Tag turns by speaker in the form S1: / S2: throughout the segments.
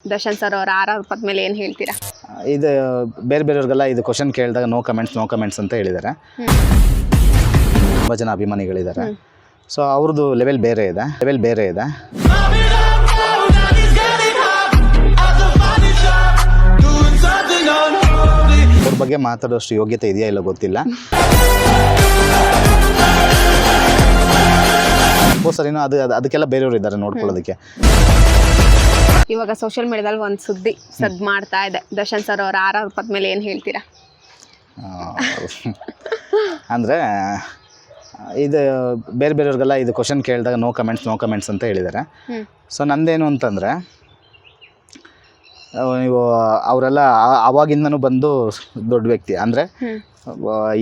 S1: Darshan sir ಅವರ R ಪದ ಮೇಲೆ ಏನು ಹೇಳ್ತೀರಾ?
S2: ಇದು ಬೇರೆಯವ್ರಿಗೆಲ್ಲ ಇದು ಕ್ವಶನ್ ಕೇಳಿದಾಗ ನೋ ಕಮೆಂಟ್ಸ್ ಅಂತ ಹೇಳಿದ್ದಾರೆ. ತುಂಬ ಜನ ಅಭಿಮಾನಿಗಳಿದ್ದಾರೆ. ಸೊ ಅವ್ರದ್ದು ಲೆವೆಲ್ ಬೇರೆ ಇದೆ. ಅವ್ರ ಬಗ್ಗೆ ಮಾತಾಡೋಷ್ಟು ಯೋಗ್ಯತೆ ಇದೆಯಾ ಇಲ್ಲ ಗೊತ್ತಿಲ್ಲ. ಸರಿನೋ ಅದಕ್ಕೆಲ್ಲ ಬೇರೆಯವರು ಇದ್ದಾರೆ ನೋಡ್ಕೊಳ್ಳೋದಕ್ಕೆ.
S1: ಇವಾಗ ಸೋಷಿಯಲ್ ಮೀಡಿಯಾದಲ್ಲಿ ಒಂದು ಸುದ್ದಿ ಸದ್ ಮಾಡ್ತಾ ಇದೆ. ದರ್ಶನ್ ಸರ್ ಅವರ ಆರ್ ಪದ ಮೇಲೆ ಏನು ಹೇಳ್ತೀರಾ?
S2: ಅಂದರೆ ಇದು ಬೇರೆಯವ್ರಿಗೆಲ್ಲ ಇದು ಕ್ವಶನ್ ಕೇಳಿದಾಗ ನೋ ಕಮೆಂಟ್ಸ್ ಅಂತ ಹೇಳಿದ್ದಾರೆ. ಸೊ ನಂದೇನು ಅಂತಂದರೆ, ನೀವು ಅವರೆಲ್ಲ ಆವಾಗಿಂದನೂ ಬಂದು ದೊಡ್ಡ ವ್ಯಕ್ತಿ ಅಂದರೆ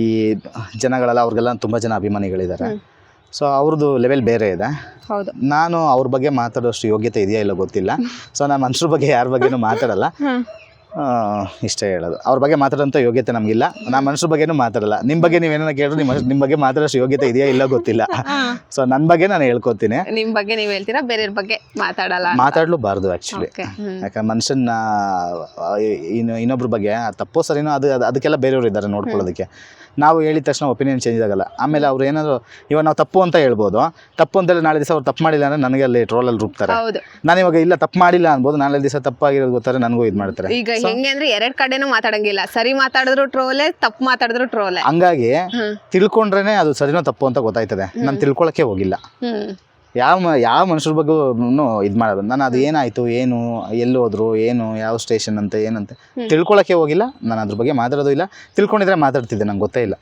S2: ಈ ಜನಗಳೆಲ್ಲ ಅವ್ರಿಗೆಲ್ಲ ತುಂಬ ಜನ ಅಭಿಮಾನಿಗಳಿದ್ದಾರೆ. ಸೊ ಅವ್ರದ್ದು ಲೆವೆಲ್ ಬೇರೆ ಇದೆ.
S1: ಹೌದು.
S2: ನಾನು ಅವ್ರ ಬಗ್ಗೆ ಮಾತಾಡೋಷ್ಟು ಯೋಗ್ಯತೆ ಇದೆಯಾ ಇಲ್ಲ ಗೊತ್ತಿಲ್ಲ. ಸೊ ನಾನು ಮನುಷ್ಯರ ಬಗ್ಗೆ ಯಾರ ಬಗ್ಗೆನೂ ಮಾತಾಡಲ್ಲ. ಇಷ್ಟೇ ಹೇಳೋದು. ಅವ್ರ ಬಗ್ಗೆ ಮಾತಾಡೋಂಥ ಯೋಗ್ಯತೆ ನಮಗಿಲ್ಲ. ನಾನು ಮನುಷ್ಯರ ಬಗ್ಗೆನೂ ಮಾತಾಡಲ್ಲ. ನಿಮ್ಮ ಬಗ್ಗೆ ನೀವೇನ ಕೇಳಿದ್ರು ನಿಮ್ಮ ಬಗ್ಗೆ ಮಾತಾಡೋಷ್ಟು ಯೋಗ್ಯತೆ ಇದೆಯಾ ಇಲ್ಲ ಗೊತ್ತಿಲ್ಲ. ಸೊ ನನ್ನ ಬಗ್ಗೆ ನಾನು ಹೇಳ್ಕೊತೀನಿ.
S1: ನಿಮ್ಮ ಬಗ್ಗೆ ನೀವು ಹೇಳ್ತೀರಾ, ಬೇರೆಯವ್ರ ಬಗ್ಗೆ
S2: ಮಾತಾಡಲೂಬಾರ್ದು ಆ್ಯಕ್ಚುಲಿ. ಯಾಕಂದ್ರೆ ಮನುಷ್ಯನ ಇನ್ನೊಬ್ರ ಬಗ್ಗೆ ತಪ್ಪೋ ಸರಿನೋ ಅದಕ್ಕೆಲ್ಲ ಬೇರೆಯವರು ಇದ್ದಾರೆ ನೋಡ್ಕೊಳ್ಳೋದಕ್ಕೆ. ನಾವು ಹೇಳಿದ ತಕ್ಷಣ ಒಪಿನಿಯನ್ ಚೇಂಜ್ ಆಗಲ್ಲ. ಆಮೇಲೆ ಅವ್ರು ಏನಾದರೂ ಇವಾಗ ನಾವು ತಪ್ಪು ಅಂತ ಹೇಳ್ಬೋದು. ತಪ್ಪು ಅಂತೇಳಿ ನಾಳೆ ದಿವಸ ಅವ್ರು ತಪ್ಪು ಮಾಡಿಲ್ಲ ಅಂದರೆ ನನಗೆ ಅಲ್ಲಿ ಟ್ರೋಲಲ್ಲಿ ರೂಪ್ತಾರೆ. ನಾನು ಇವಾಗ ಇಲ್ಲ ತಪ್ಪು ಮಾಡಿಲ್ಲ ಅನ್ಬೋದು, ನಾಳೆ ದಿವಸ ತಪ್ಪಾಗಿರೋದು ಗೊತ್ತಾರೆ, ನನಗೂ ಇದು ಮಾಡ್ತಾರೆ.
S1: ಈಗ ಹೆಂಗೆ ಅಂದ್ರೆ ಎರಡು ಕಡೆನೂ ಮಾತಾಡಂಗಿಲ್ಲ. ಸರಿ ಮಾತಾಡಿದ್ರು ಟ್ರೋಲೆ, ತಪ್ಪು ಮಾತಾಡಿದ್ರು ಟ್ರೋಲೆ.
S2: ಹಂಗಾಗಿ ತಿಳ್ಕೊಂಡ್ರೇನೆ ಅದು ಸರಿನೋ ತಪ್ಪು ಅಂತ ಗೊತ್ತಾಯ್ತದೆ. ನಾನು ತಿಳ್ಕೊಳಕ್ಕೆ ಹೋಗಿಲ್ಲ. ಯಾವ ಮನುಷ್ಯರ ಬಗ್ಗೆ ಇದು ಮಾಡೋದು. ನಾನು ಅದು ಏನಾಯಿತು, ಏನು ಎಲ್ಲಿ ಹೋದ್ರು, ಏನು ಯಾವ ಸ್ಟೇಷನ್ ಅಂತ ಏನಂತ ತಿಳ್ಕೊಳಕ್ಕೆ ಹೋಗಿಲ್ಲ. ನಾನು ಅದ್ರ ಬಗ್ಗೆ ಮಾತಾಡೋದು ಇಲ್ಲ. ತಿಳ್ಕೊಂಡಿದ್ರೆ ಮಾತಾಡ್ತಿದ್ದೆ, ನಂಗೆ ಗೊತ್ತೇ ಇಲ್ಲ.